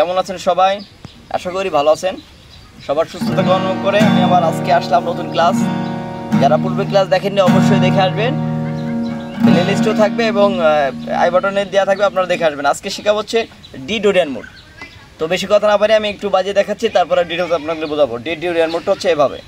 কেমন আছেন সবাই? আশা করি ভালো আছেন। সবার সুস্থতা কামনা করে আমি আবার আজকে আসলাম নতুন ক্লাস। যারা পূর্বে ক্লাস দেখেননি অবশ্যই দেখে আসবেন, প্লে লিস্টও থাকবে এবং আই বাটনে দেওয়া থাকবে, আপনারা দেখে আসবেন। আজকে শেখাবো হচ্ছে ডি ডোরিয়ান মোড। তো বেশি কথা না পারি আমি একটু বাজিয়ে দেখাচ্ছি, তারপরে ডিটেলস আপনাকে বোঝাবো। ডি ডোরিয়ান মোডটা হচ্ছে এভাবে।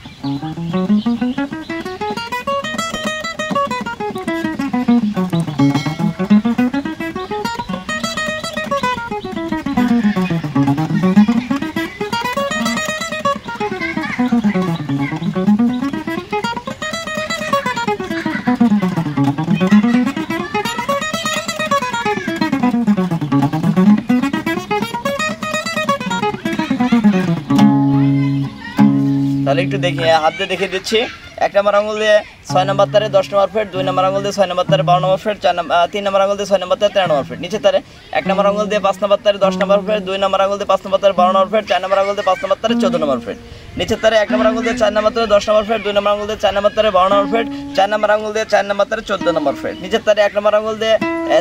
তাহলে একটু দেখি, হাত দিয়ে দেখে দিচ্ছি। 1 নম্বর আঙুল দিয়ে 6 নম্বর তারে 10 নম্বর ফ্রেট, 2 নম্বর আঙুল দিয়ে 6 নম্বর তারে 12 নম্বর ফ্রেট, 3 নম্বর আঙুল দিয়ে 6 নম্বর তারে 13 নম্বর ফ্রেট। নিচে তারে 1 নম্বর আঙুল দিয়ে 5 নম্বর তারে 10 নম্বর ফ্রেট, 2 নম্বর আঙুল দিয়ে 5 নম্বর তারে 12 নম্বর ফ্রেট, 4 নম্বর আঙুল দিয়ে 5 নম্বর তারে 14 নম্বর ফ্রেট। নিচে তারে 1 নম্বর আঙুল দিয়ে 4 নম্বর তারে 10 নম্বর ফ্রেট, 2 নম্বর আঙুল দিয়ে 4 নম্বর তারে 12 নম্বর ফ্রেট, 4 নম্বর আঙুল দিয়ে 4 নম্বর তারে 14 নম্বর ফ্রেট। নিচে তারে 1 নম্বর আঙুল দিয়ে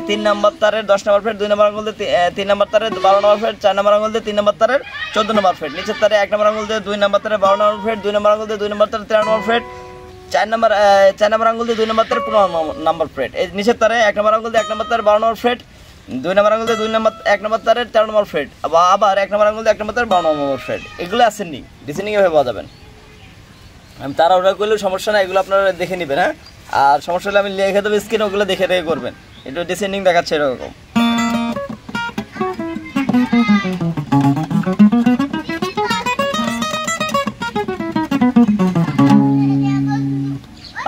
3 নম্বর তারে 10 নম্বর ফ্রেট, 2 নম্বর আঙুল দিয়ে 3 নম্বর তারে 12 নম্বর ফ্রেট, 4 নম্বর আঙুল দিয়ে 3 নম্বর তারে 14 নম্বর ফ্রেট। নিচে তারে 1 নম্বর আঙুল দিয়ে 2 নম্বর তারে 12 নম্বর ফ্রেট, 2 নম্বর আঙুল দিয়ে 2 নম্বর তারে 13 নম্বর ফ্রেট, 4 নম্বর আঙুল দিয়ে 2 নম্বর তারে 15 নম্বর ফ্রেট। এই নিচের তারে 1 নম্বর আঙুল দিয়ে 1 নম্বর তারে 12 নম্বর ফ্রেট, 2 নম্বর আঙুল দিয়ে 1 নম্বর তারে 13 নম্বর ফ্রেট, আবার 1 নম্বর আঙুল দিয়ে 1 নম্বর তারে 12 নম্বর ফ্রেট। এগুলো আসেননি, ডিসেন্ডিং এভাবে পাওয়া যাবেন। আমি তারা ওরা করলেও সমস্যা না, এগুলো আপনারা দেখে নেবেন। হ্যাঁ, আর সমস্যা হলে আমি লিখে দেবো স্ক্রিনে, ওগুলো দেখে দেখে করবেন। একটু ডিসেন্ডিং দেখাচ্ছে এরকম।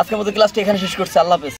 আজকের মতো ক্লাসটি এখানে শেষ করছি। আল্লাহ হাফেজ।